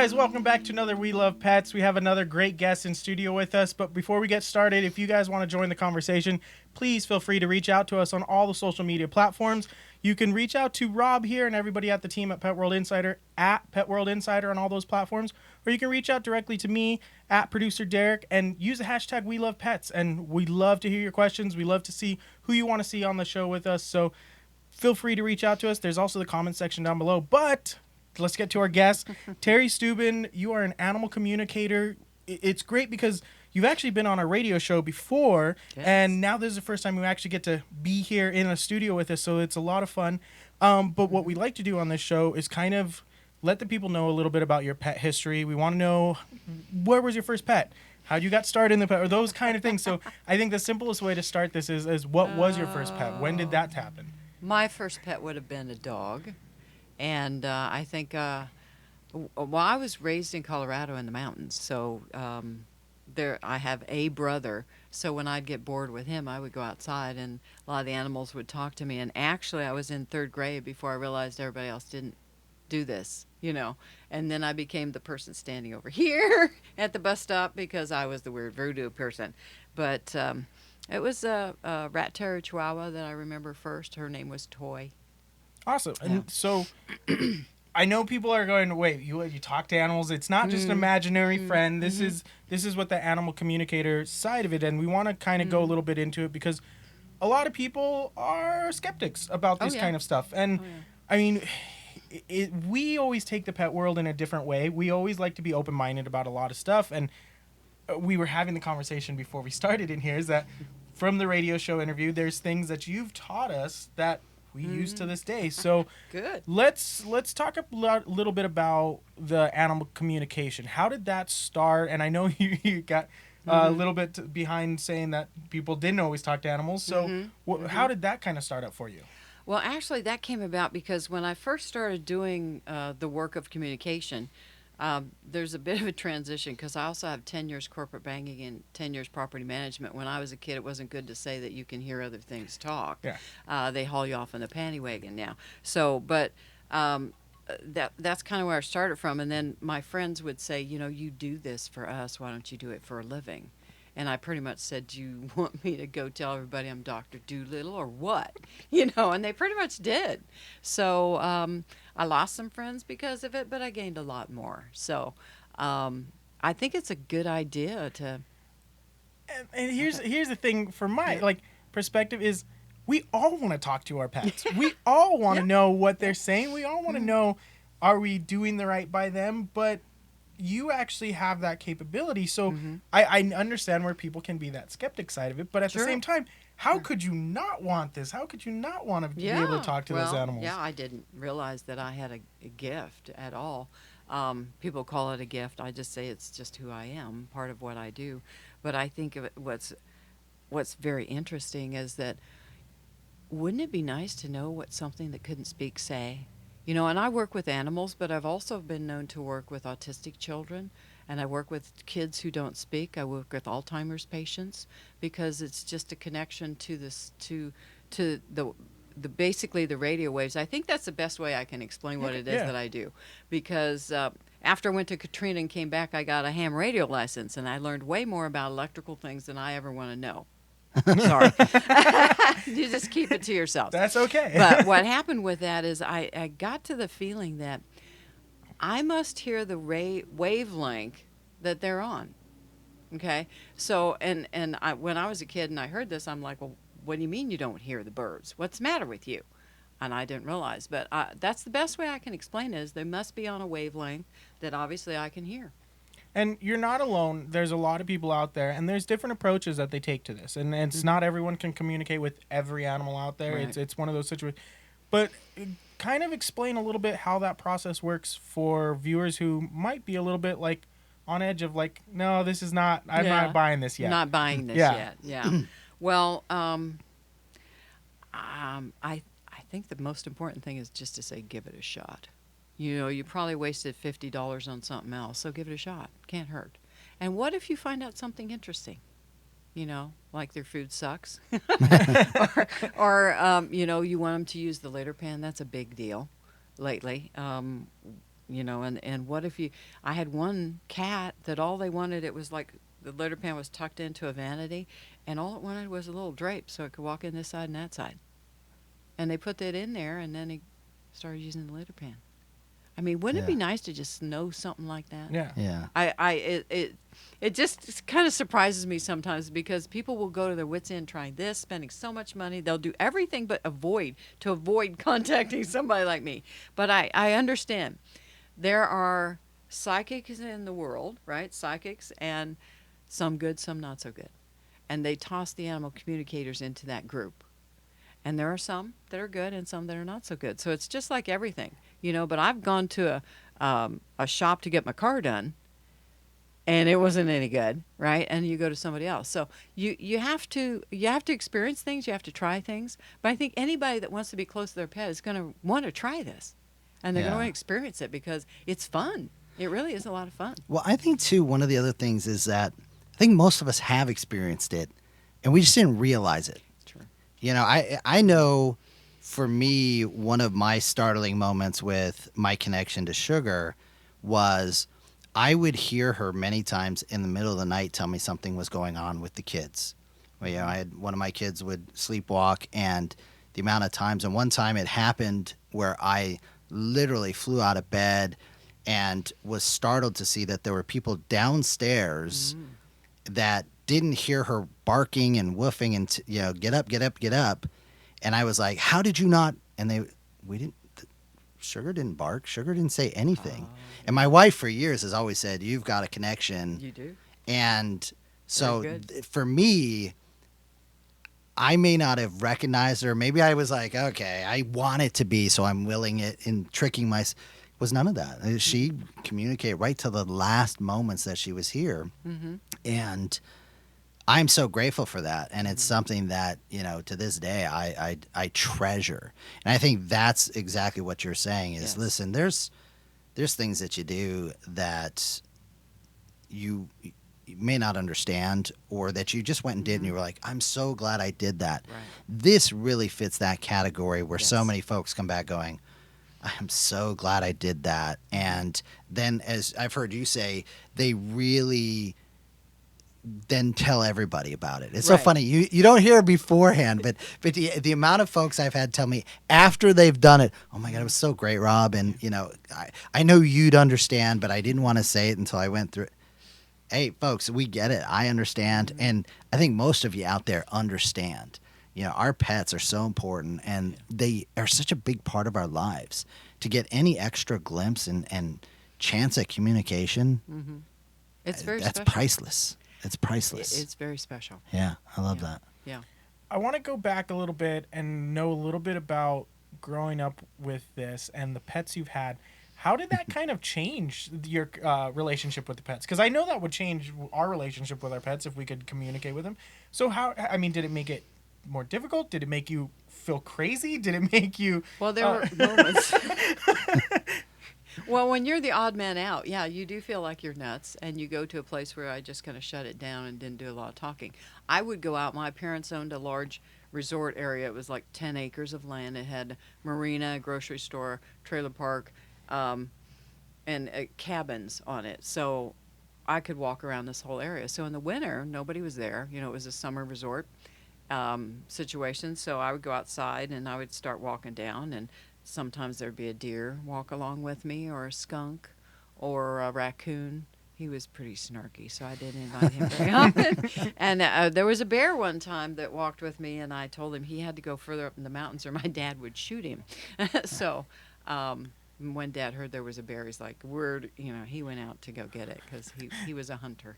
guys, welcome back to another We Love Pets. We have another great guest in studio with us, but before we get started, if you guys want to join the conversation, please feel free to reach out to us on all the social media platforms. You can reach out to Rob here and everybody at the team at Pet World Insider at Pet World Insider on all those platforms, or you can reach out directly to me at ProducerDerek and use the hashtag We Love Pets. And we love to hear your questions. We love to see who you want to see on the show with us. So feel free to reach out to us. There's also the comment section down below. But let's get to our guest. Terri Steuben, you are an animal communicator. It's great because you've actually been on a radio show before, yes, and now this is the first time we actually get to be here in a studio with us, so it's a lot of fun. But what we like to do on this show is kind of let the people know a little bit about your pet history. We want to know, where was your first pet? How you got started in the pet, or those kind of things. So I think the simplest way to start this is what was your first pet? When did that happen? My first pet would have been a dog. And I think, well, I was raised in Colorado in the mountains, so I have a brother. So when I'd get bored with him, I would go outside, and a lot of the animals would talk to me. And actually, I was in third grade before I realized everybody else didn't do this, you know. And then I became the person standing over here at the bus stop because I was the weird voodoo person. But it was a rat terrier chihuahua that I remember first. Her name was Toy. Awesome. Yeah. And so I know people are going, wait, you talk to animals. It's not just an imaginary friend. This is what the animal communicator side of it. And we want to kind of go a little bit into it because a lot of people are skeptics about this kind of stuff. And I mean, we always take the pet world in a different way. We always like to be open-minded about a lot of stuff. And we were having the conversation before we started in here is that from the radio show interview, there's things that you've taught us that we use to this day. So good. Let's talk a little bit about the animal communication. How did that start? And I know you got a little bit behind saying that people didn't always talk to animals. So how did that kind of start up for you? Well, actually, that came about because when I first started doing the work of communication, there's a bit of a transition because I also have 10 years corporate banking and 10 years property management. When I was a kid, it wasn't good to say that you can hear other things talk. Yeah. They haul you off in the panty wagon now. So, but that's kind of where I started from. And then my friends would say, you know, you do this for us. Why don't you do it for a living? And I pretty much said, do you want me to go tell everybody I'm Dr. Doolittle or what? You know, and they pretty much did. So I lost some friends because of it, but I gained a lot more. So I think it's a good idea to... And here's the thing from my perspective is we all want to talk to our pets. We all want to know what they're saying. We all want to know, are we doing the right by them? But you actually have that capability. So I understand where people can be that skeptic side of it. But at the same time, how could you not want this? How could you not want to be able to talk to those animals? Yeah, I didn't realize that I had a gift at all. People call it a gift. I just say it's just who I am, part of what I do. But I think of it, what's very interesting is that wouldn't it be nice to know what something that couldn't speak say? You know, and I work with animals, but I've also been known to work with autistic children, and I work with kids who don't speak. I work with Alzheimer's patients because it's just a connection to this to the basically the radio waves. I think that's the best way I can explain what it is that I do, because after I went to Katrina and came back, I got a ham radio license, and I learned way more about electrical things than I ever want to know. Sorry. You just keep it to yourself. That's okay. But what happened with that is I got to the feeling that I must hear the wavelength that they're on. Okay? So, and when I was a kid and I heard this, I'm like, well, what do you mean you don't hear the birds? What's the matter with you? And I didn't realize. But that's the best way I can explain it is they must be on a wavelength that obviously I can hear. And you're not alone. There's a lot of people out there, and there's different approaches that they take to this. And it's not everyone can communicate with every animal out there. Right. It's one of those situations. But kind of explain a little bit how that process works for viewers who might be a little bit like on edge of like, no, this is not, I'm not buying this yet. Not buying this yet. Yeah. Well, I think the most important thing is just to say, give it a shot. You know, you probably wasted $50 on something else, so give it a shot. Can't hurt. And what if you find out something interesting? You know, like their food sucks. or you know, you want them to use the litter pan. That's a big deal lately. And what if I had one cat that all they wanted, it was like the litter pan was tucked into a vanity, and all it wanted was a little drape so it could walk in this side and that side. And they put that in there, and then he started using the litter pan. I mean, wouldn't it be Yeah. nice to just know something like that? Yeah. Yeah. It just kind of surprises me sometimes because people will go to their wits' end trying this, spending so much money. They'll do everything but avoid contacting somebody like me. But I understand. There are psychics in the world, right? Psychics, and some good, some not so good. And they toss the animal communicators into that group. And there are some that are good and some that are not so good. So it's just like everything, But I've gone to a shop to get my car done, and it wasn't any good, right? And you go to somebody else. So you have to experience things. You have to try things. But I think anybody that wants to be close to their pet is going to want to try this, and they're going to want to experience it because it's fun. It really is a lot of fun. Well, I think too, one of the other things is that I think most of us have experienced it, and we just didn't realize it. True. I know for me, one of my startling moments with my connection to Sugar was I would hear her many times in the middle of the night tell me something was going on with the kids. Well, I had one of my kids would sleepwalk, and the amount of times, and one time it happened where I literally flew out of bed and was startled to see that there were people downstairs that didn't hear her barking and woofing and get up, get up, get up. And I was like, how did you not? And Sugar didn't bark. Sugar didn't say anything. And my wife for years has always said, you've got a connection. You do. And so Very good. for me, I may not have recognized her. Maybe I was like, okay, I want it to be, so I'm willing it in tricking myself. Was none of that. She communicated right to the last moments that she was here. Mm-hmm. And I'm so grateful for that. And it's something that, to this day, I treasure. And I think that's exactly what you're saying is, Yes. listen, there's things that you do that you may not understand, or that you just went and did and you were like, I'm so glad I did that. Right. This really fits that category where so Yes. many folks come back going, I'm so glad I did that. And then, as I've heard you say, they really then tell everybody about it. It's so Right. funny. You don't hear it beforehand, but the amount of folks I've had tell me after they've done it, oh my God, it was so great, Rob. And, I know you'd understand, but I didn't want to say it until I went through it. Hey, folks, we get it. I understand. And I think most of you out there understand. Our pets are so important, and they are such a big part of our lives. To get any extra glimpse and chance at communication, It's very that's special. priceless. It's priceless. It's very special. Yeah, I love Yeah. that. Yeah. I want to go back a little bit and know a little bit about growing up with this and the pets you've had. How did that kind of change your relationship with the pets? Because I know that would change our relationship with our pets if we could communicate with them. So did it make it more difficult? Did it make you feel crazy? Did it make you... Well, there were moments. Well, when you're the odd man out, yeah, you do feel like you're nuts, and you go to a place where I just kind of shut it down and didn't do a lot of talking. I would go out. My parents owned a large resort area. It was like 10 acres of land. It had marina, grocery store, trailer park, and cabins on it. So I could walk around this whole area. So in the winter, nobody was there. It was a summer resort situation. So I would go outside and I would start walking down, and sometimes there'd be a deer walk along with me, or a skunk, or a raccoon. He was pretty snarky, so I didn't invite him very often. And there was a bear one time that walked with me, and I told him he had to go further up in the mountains or my dad would shoot him. So when Dad heard there was a bear, he's like, he went out to go get it because he was a hunter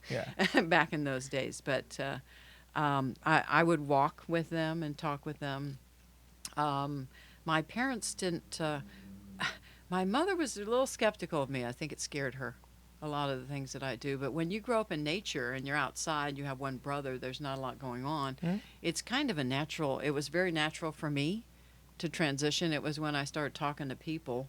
back in those days. But I would walk with them and talk with them. My parents didn't. My mother was a little skeptical of me. I think it scared her, a lot of the things that I do. But when you grow up in nature and you're outside, you have one brother, there's not a lot going on. Mm-hmm. It's kind of it was very natural for me to transition. It was when I started talking to people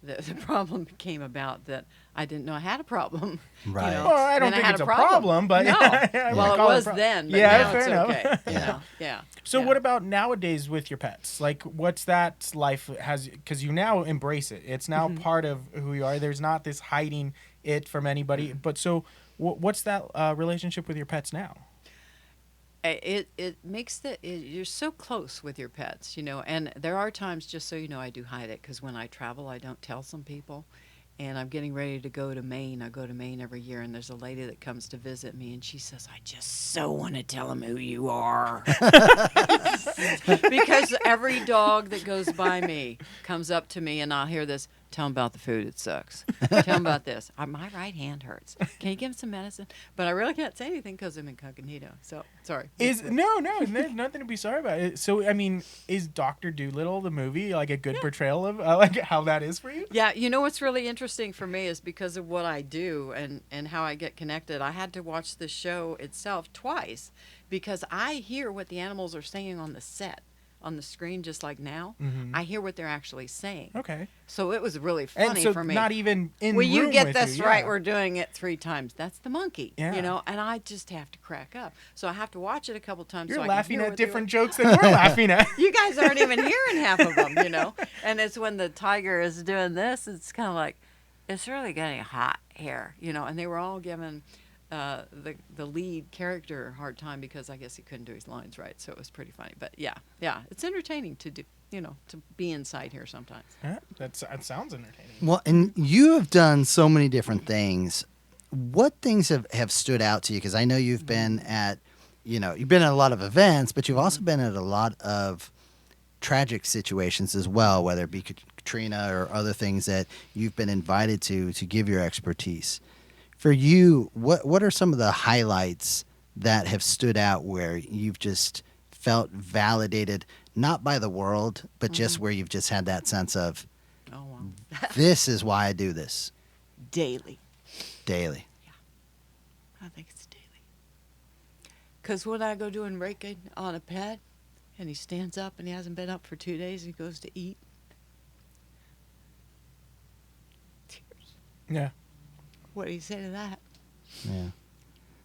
the problem came about that I didn't know I had a problem. Right. Well, I don't Then think had it's a problem, but no. I Well, would it call was a then, but Yeah, now fair it's enough. okay. You Yeah. know? Yeah. So yeah. what about nowadays with your pets? Like, what's that life has? Because you now embrace it. It's now part of who you are. There's not this hiding it from anybody. But so, what's that relationship with your pets now? It makes you're so close with your pets, and there are times, just so you know, I do hide it because when I travel I don't tell some people, and I'm getting ready to go to Maine. I go to Maine every year, and there's a lady that comes to visit me, and she says, I just so want to tell them who you are. Because every dog that goes by me comes up to me, and I'll hear this, tell them about the food, it sucks. Tell them about this. My right hand hurts. Can you give them some medicine? But I really can't say anything because I'm incognito. So, sorry. No, there's nothing to be sorry about. So, I mean, is Doctor Dolittle the movie like a good portrayal of like how that is for you? Yeah, what's really interesting for me is because of what I do and how I get connected. I had to watch the show itself twice because I hear what the animals are saying on the set, on the screen, just like now. I hear what they're actually saying. Okay. So it was really And funny so for me. not even in Well, you room get with this you, right. yeah. We're doing it 3 times. That's the monkey. Yeah. And I just have to crack up. So I have to watch it a couple times. You're so I laughing can hear at what they different were- jokes than we're laughing at. You guys aren't even hearing half of them, And it's when the tiger is doing this, it's kind of like, it's really getting hot here, And they were all giving the lead character a hard time because I guess he couldn't do his lines right. So it was pretty funny. But yeah, it's entertaining to do, to be inside here sometimes. Yeah, that sounds entertaining. Well, and you have done so many different things. What things have stood out to you? Because I know you've been at, you've been at a lot of events, but you've also been at a lot of tragic situations as well, whether it be Katrina or other things that you've been invited to give your expertise. For you, what are some of the highlights that have stood out where you've just felt validated, not by the world, but just where you've just had that sense of, Oh, wow. this is why I do this Daily. daily? I think it's daily. Because when I go doing Reiki on a pet, and he stands up and he hasn't been up for 2 days, and he goes to eat. Tears. Yeah. What do you say to that? Yeah.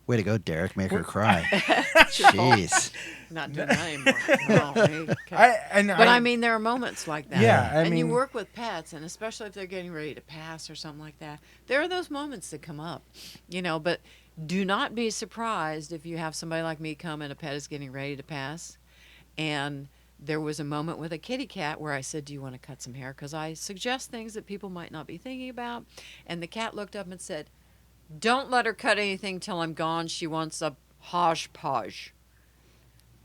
Way to go, Derek. Make her cry. Jeez. Not doing that anymore. No, hey, But I mean, there are moments like that. Yeah, I and you mean- work with pets, and especially if they're getting ready to pass or something like that, there are those moments that come up, But do not be surprised if you have somebody like me come and a pet is getting ready to pass. And there was a moment with a kitty cat where I said, do you want to cut some hair? Because I suggest things that people might not be thinking about. And the cat looked up and said, don't let her cut anything till I'm gone. She wants a hodgepodge.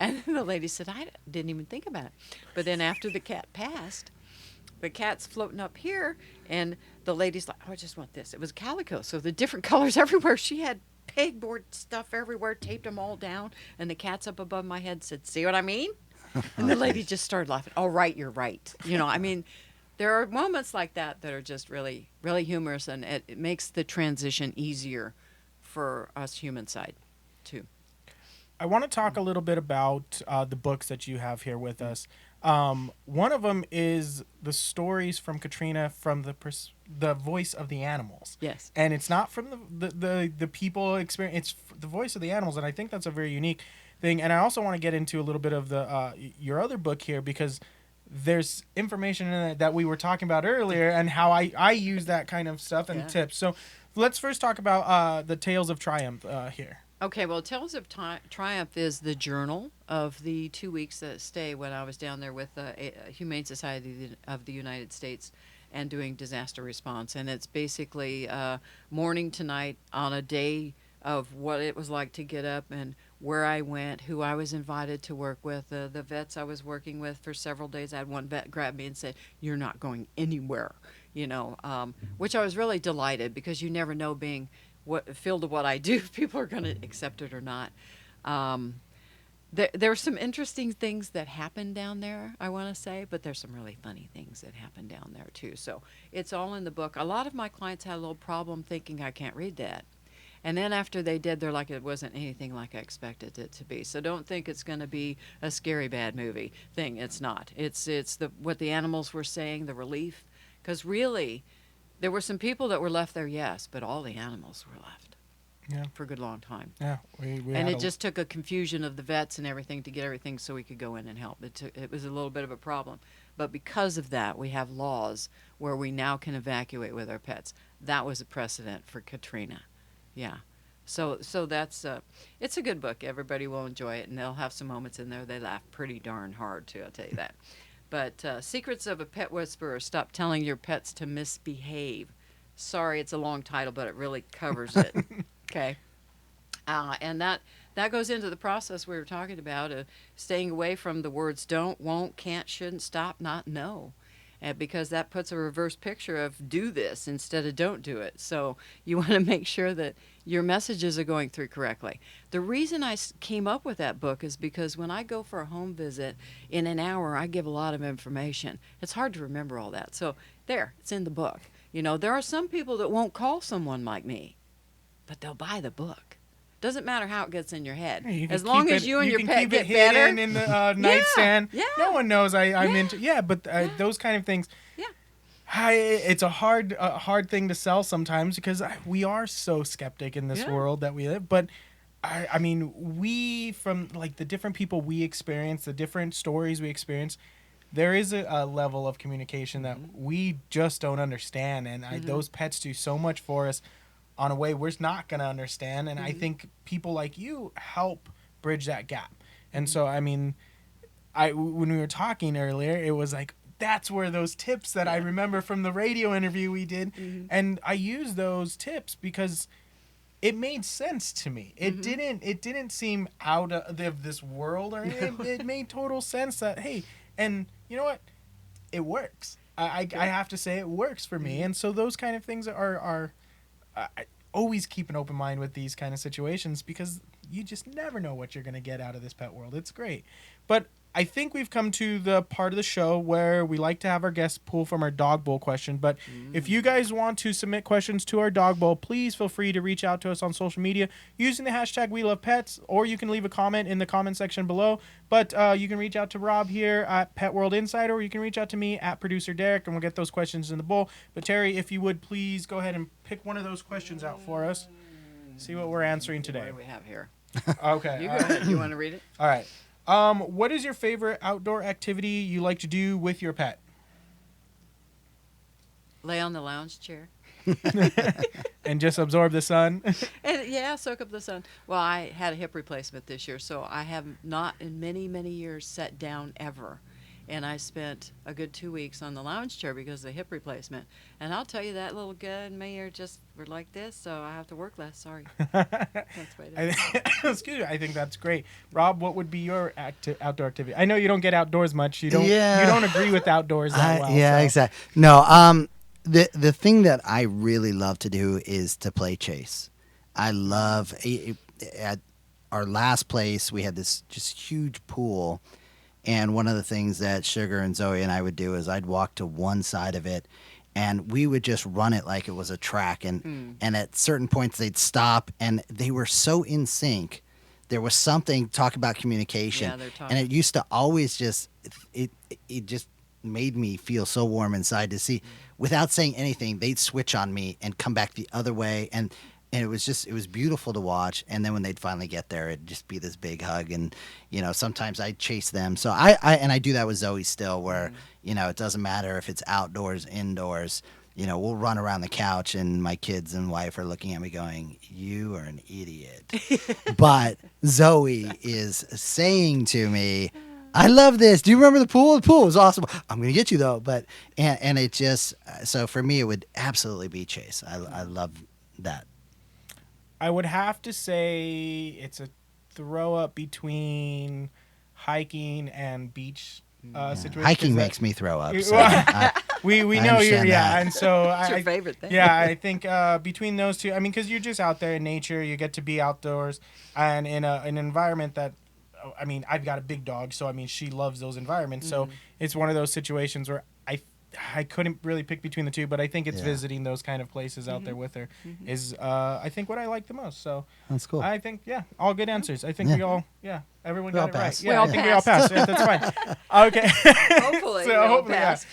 And the lady said, I didn't even think about it. But then after the cat passed, the cat's floating up here, and the lady's like, oh, I just want this. It was calico, so the different colors everywhere. She had pegboard stuff everywhere, taped them all down, and the cat's up above my head said, see what I mean? And the lady just started laughing. Oh, right, you're right. I mean, there are moments like that are just really, really humorous, and it makes the transition easier for us human side, too. I want to talk a little bit about the books that you have here with us. One of them is the stories from Katrina from the voice of the animals. Yes. And it's not from the people experience. It's the voice of the animals, and I think that's a very unique thing. And I also want to get into a little bit of the your other book here because there's information in it that we were talking about earlier and how I use that kind of stuff and tips. So let's first talk about the Tales of Triumph here. Okay, well, Tales of Triumph is the journal of the 2 weeks that stay when I was down there with the Humane Society of the United States and doing disaster response. And it's basically morning to night on a day of what it was like to get up and where I went, who I was invited to work with, the vets I was working with for several days. I had one vet grab me and say, you're not going anywhere, which I was really delighted because you never know being field of what I do, if people are going to accept it or not. There are some interesting things that happen down there, I want to say, but there's some really funny things that happen down there too. So it's all in the book. A lot of my clients had a little problem thinking I can't read that. And then after they did, they're like, it wasn't anything like I expected it to be. So don't think it's going to be a scary bad movie thing. It's not. It's what the animals were saying, the relief, Because really, there were some people that were left there, yes, but all the animals were left for a good long time. Yeah, And it just took a confusion of the vets and everything to get everything so we could go in and help. It was a little bit of a problem. But because of that, we have laws where we now can evacuate with our pets. That was a precedent for Katrina. Yeah. So that's it's a good book. Everybody will enjoy it, and they'll have some moments in there they laugh pretty darn hard too. I'll tell you that. But Secrets of a Pet Whisperer: Stop Telling Your Pets to Misbehave. Sorry, it's a long title, but it really covers it. Okay. And that goes into the process we were talking about, staying away from the words don't, won't, can't, shouldn't, stop, not, no. Because that puts a reverse picture of do this instead of don't do it. So you want to make sure that your messages are going through correctly. The reason I came up with that book is because when I go for a home visit, in an hour, I give a lot of information. It's hard to remember all that. So there, it's in the book. You know, there are some people that won't call someone like me, but they'll buy the book. Doesn't matter how it gets in your head. As long as you and your pet get better. In the nightstand. Yeah. No one knows I'm into. Yeah, but those kind of things. Yeah. It's a hard thing to sell sometimes because we are so skeptic in this world that we live. But I mean, we, from like the different people we experience, the different stories we experience, there is a level of communication that we just don't understand, and those pets do so much for us on a way we're not going to understand. And I think people like you help bridge that gap. And so, I mean, when we were talking earlier, it was like, that's where those tips that I remember from the radio interview we did. And I used those tips because it made sense to me. It didn't seem out of this world or anything. It made total sense that, hey, and you know what? It works. I have to say it works for me. And so those kind of things are I always keep an open mind with these kind of situations because you just never know what you're going to get out of this pet world. It's great. But I think we've come to the part of the show where we like to have our guests pull from our dog bowl question. But if you guys want to submit questions to our dog bowl, please feel free to reach out to us on social media using the hashtag #WeLovePets, or you can leave a comment in the comment section below. But you can reach out to Rob here at Pet World Insider, or you can reach out to me at ProducerDerek, and we'll get those questions in the bowl. But Terri, if you would please go ahead and pick one of those questions out for us. See what we're answering today. What do we have here? Okay. You go ahead. You want to read it? All right. What is your favorite outdoor activity you like to do with your pet? Lay on the lounge chair. And just absorb the sun? And soak up the sun. Well, I had a hip replacement this year, so I have not in many, many years sat down ever. And I spent a good 2 weeks on the lounge chair because of the hip replacement. And I'll tell you, that little gut and me we're like this, so I have to work less. Sorry. That's what it is. Excuse me. I think that's great. Rob, what would be your outdoor activity? I know you don't get outdoors much. You don't agree with outdoors that well. Yeah, so. Exactly. No, the thing that I really love to do is to play chase. I love at our last place we had this just huge pool. And one of the things that Sugar and Zoe and I would do is I'd walk to one side of it, and we would just run it like it was a track. And at certain points they'd stop, and they were so in sync. There was something, talk about communication. Yeah, they're talking. And it used to always just, it just made me feel so warm inside to see, without saying anything, they'd switch on me and come back the other way. And it was beautiful to watch. And then when they'd finally get there, it'd just be this big hug. And, sometimes I'd chase them. So I do that with Zoe still, where, it doesn't matter if it's outdoors, indoors, we'll run around the couch and my kids and wife are looking at me going, you are an idiot. But Zoe is saying to me, I love this. Do you remember the pool? The pool was awesome. I'm going to get you though. But, and it just, so for me, it would absolutely be chase. I love that. I would have to say it's a throw up between hiking and beach situation. Hiking makes me throw up. So we know you're that. and so It's your favorite thing. Yeah, I think between those two, I mean, because you're just out there in nature, you get to be outdoors and in an environment that, I mean, I've got a big dog, so I mean, she loves those environments. So it's one of those situations where I couldn't really pick between the two, but I think it's Yeah. visiting those kind of places out there with her is I think what I like the most. So That's cool. I think all good answers. I think Yeah. we all everyone We all got it right. passed. Yeah, We all I think we all passed. passed. Yeah, that's fine. Okay. Hopefully, So we all hopefully, passed.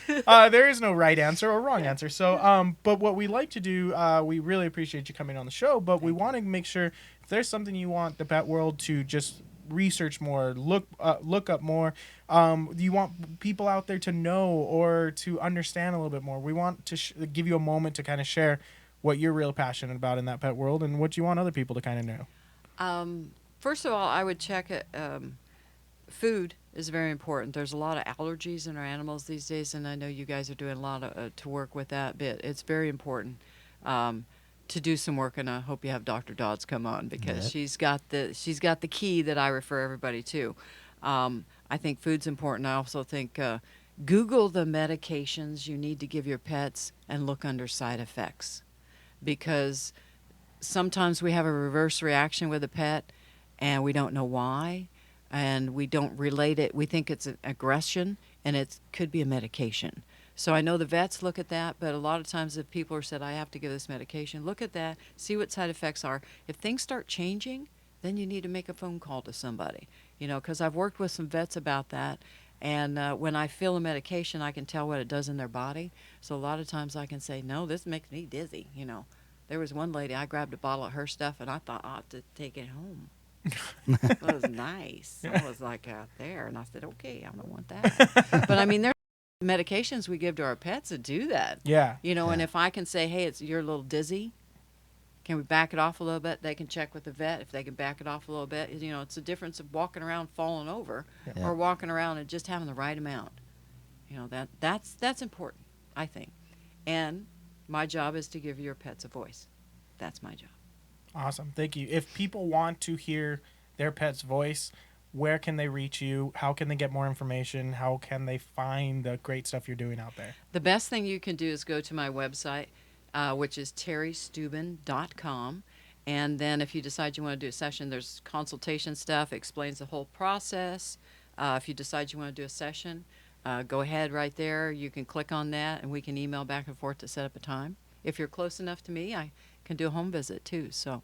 there is no right answer or wrong answer. So but what we like to do, we really appreciate you coming on the show, but we want to make sure if there's something you want the pet world to just research more, look up more, you want people out there to know or to understand a little bit more, we want to give you a moment to kind of share what you're real passionate about in that pet world and what you want other people to kind of know. First of all, I would check it. Food is very important. There's a lot of allergies in our animals these days, and I know you guys are doing a lot of, to work with that. But it's very important to do some work, and I hope you have Dr. Dodds come on because Yep. she's got the key that I refer everybody to. I think food's important. I also think Google the medications you need to give your pets and look under side effects, because sometimes we have a reverse reaction with a pet and we don't know why, and we don't relate it. We think it's an aggression, and it could be a medication. So I know the vets look at that, but a lot of times if people are said, I have to give this medication, look at that, see what side effects are. If things start changing, then you need to make a phone call to somebody, because I've worked with some vets about that. And when I fill a medication, I can tell what it does in their body. So a lot of times I can say, no, this makes me dizzy. There was one lady, I grabbed a bottle of her stuff, and I thought I ought to take it home. It was nice. I was like out there, and I said, okay, I don't want that. But I mean, there's medications we give to our pets that do that. Yeah. And if I can say, hey, you're a little dizzy, can we back it off a little bit? They can check with the vet if they can back it off a little bit. It's the difference of walking around falling over Yeah. or walking around and just having the right amount. That's important, I think. And my job is to give your pets a voice. That's my job. Awesome. Thank you. If people want to hear their pet's voice, where can they reach you? How can they get more information? How can they find the great stuff you're doing out there? The best thing you can do is go to my website, which is terristeuben.com. And then if you decide you want to do a session, there's consultation stuff, explains the whole process. If you decide you want to do a session, go ahead right there. You can click on that, and we can email back and forth to set up a time. If you're close enough to me, I can do a home visit too. So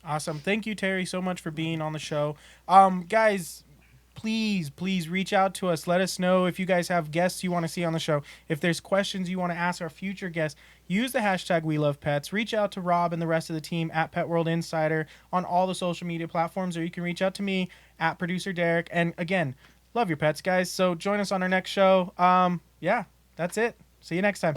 Awesome. Thank you, Terri, so much for being on the show. Guys, please reach out to us. Let us know if you guys have guests you want to see on the show. If there's questions you want to ask our future guests, use the hashtag #WeLovePets. Reach out to Rob and the rest of the team at Pet World Insider on all the social media platforms, or you can reach out to me at ProducerDerek. And again, love your pets, guys. So join us on our next show. Yeah, that's it. See you next time.